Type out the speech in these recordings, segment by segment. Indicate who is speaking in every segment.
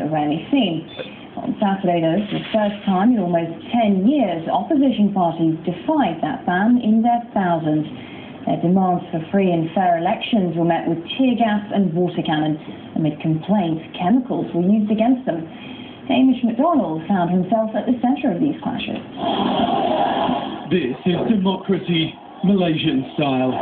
Speaker 1: are rarely seen. On Saturday, though, for the first time in almost 10 years, opposition parties defied that ban in their thousands. Their demands for free and fair elections were met with tear gas and water cannon. Amid complaints, chemicals were used against them. Hamish MacDonald found himself at the centre of these clashes.
Speaker 2: This is democracy, Malaysian style.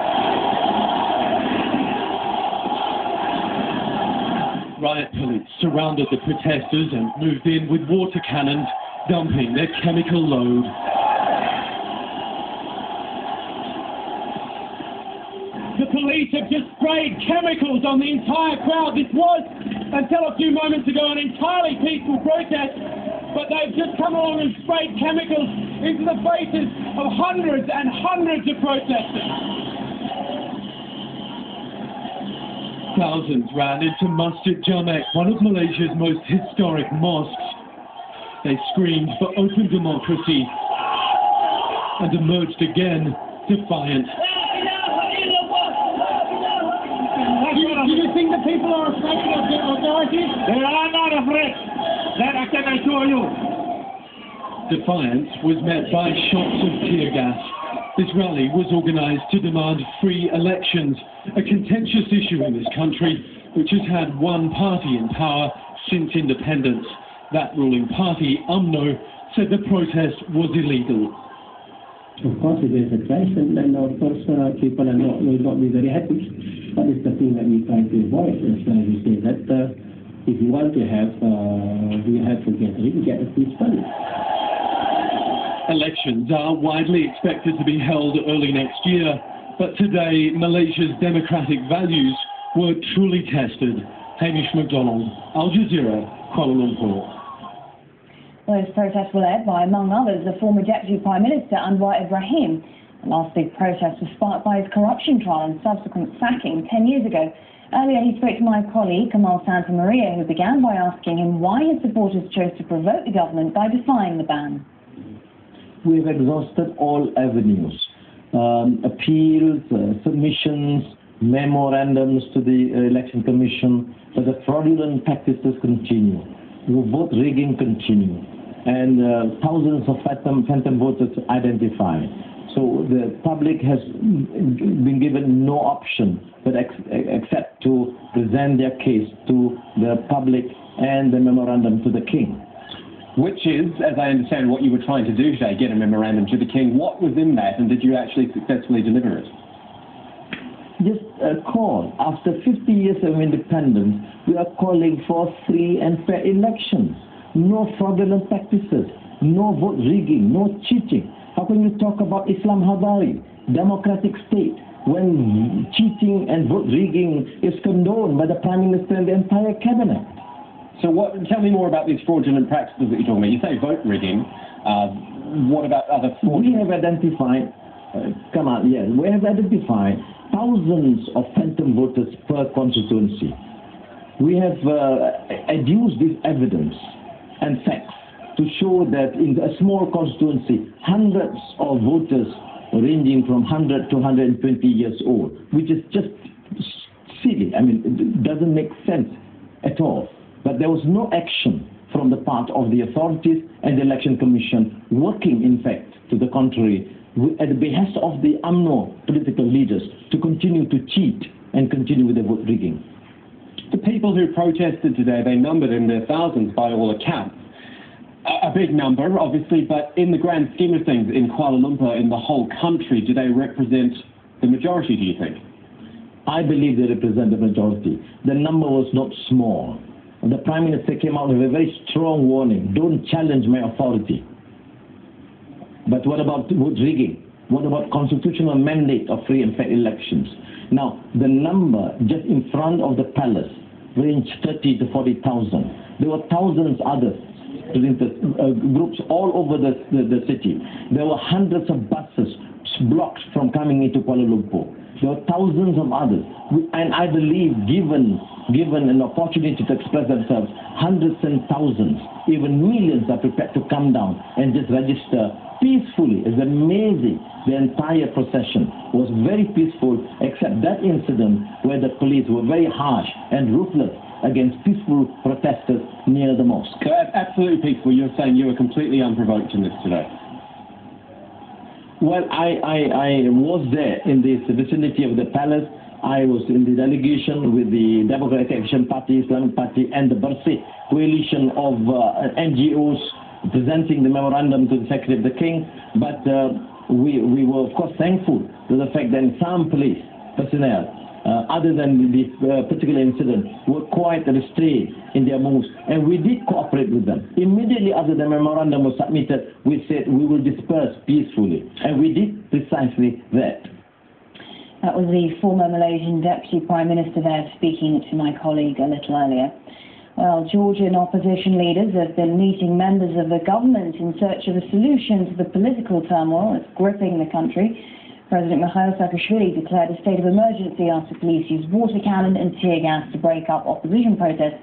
Speaker 2: Riot police surrounded the protesters and moved in with water cannons, dumping their chemical load. The police have just sprayed chemicals on the entire crowd. This was, until a few moments ago, an entirely peaceful protest, but they've just come along and sprayed chemicals into the faces of hundreds and hundreds of protesters. Thousands ran into Masjid Jamek, one of Malaysia's most historic mosques. They screamed for open democracy and emerged again, defiant. Do you think the people are afraid of the authorities? They are not afraid. That I can assure you. Defiance was met by shots of tear gas. This rally was organised to demand free elections, a contentious issue in this country, which has had one party in power since independence. That ruling party, UMNO, said the protest was illegal.
Speaker 3: Of course, it is a clash, and of course, people will not be very happy. But it's the thing that we try to avoid. As we say that if you want to have, we have to get a peaceful.
Speaker 2: Elections are widely expected to be held early next year, but today Malaysia's democratic values were truly tested. Hamish MacDonald, Al Jazeera, Kuala Lumpur.
Speaker 1: Those protests were led by, among others, the former Deputy Prime Minister Anwar Ibrahim. The last big protest was sparked by his corruption trial and subsequent sacking 10 years ago. Earlier he spoke to my colleague Kamal Santa Maria, who began by asking him why his supporters chose to provoke the government by defying the ban.
Speaker 3: We have exhausted all avenues, appeals, submissions, memorandums to the Election Commission, but the fraudulent practices continue. The vote rigging continue, and thousands of phantom voters identified. So the public has been given no option but except to present their case to the public and the memorandum to the King.
Speaker 4: Which is, as I understand, what you were trying to do today, get a memorandum to the King. What was in that, and did you actually successfully deliver it?
Speaker 3: Just a call. After 50 years of independence, we are calling for free and fair elections. No fraudulent practices, no vote rigging, no cheating. How can you talk about Islam Hadari, democratic state, when cheating and vote rigging is condoned by the Prime Minister and the entire cabinet?
Speaker 4: So tell me more about these fraudulent practices that you're talking about. You say vote rigging. What about other fraudulent?
Speaker 3: We have identified, we have identified thousands of phantom voters per constituency. We have adduced this evidence and facts to show that in a small constituency, hundreds of voters ranging from 100 to 120 years old, which is just silly. I mean, it doesn't make sense at all. But there was no action from the part of the authorities and the Election Commission, working, in fact, to the contrary, at the behest of the UMNO political leaders to continue to cheat and continue with the vote rigging.
Speaker 4: The people who protested today, they numbered in their thousands by all accounts. A big number, obviously, but in the grand scheme of things, in Kuala Lumpur, in the whole country, do they represent the majority, do you think?
Speaker 3: I believe they represent the majority. The number was not small. The Prime Minister came out with a very strong warning: don't challenge my authority. But what about vote rigging? What about constitutional mandate of free and fair elections? Now, the number just in front of the palace ranged 30 to 40,000. There were thousands others, groups all over the city. There were hundreds of buses blocked from coming into Kuala Lumpur. There were thousands of others. And I believe, given an opportunity to express themselves, hundreds and thousands, even millions are prepared to come down and just register peacefully. It's amazing. The entire procession was very peaceful, except that incident where the police were very harsh and ruthless against peaceful protesters near the mosque.
Speaker 4: So absolutely peaceful. You're saying you were completely unprovoked in this today?
Speaker 3: Well, I was there in this vicinity of the palace. I was in the delegation with the Democratic Action Party, Islamic Party, and the BERSIH coalition of NGOs presenting the memorandum to the Secretary of the King. But we were, of course, thankful to the fact that some police personnel, other than this particular incident, were quite restrained in their moves, and we did cooperate with them. Immediately after the memorandum was submitted, we said we will disperse peacefully, and we did precisely that.
Speaker 1: That was the former Malaysian Deputy Prime Minister there speaking to my colleague a little earlier. Well, Georgian opposition leaders have been meeting members of the government in search of a solution to the political turmoil that's gripping the country. President Mikhail Saakashvili declared a state of emergency after police used water cannon and tear gas to break up opposition protests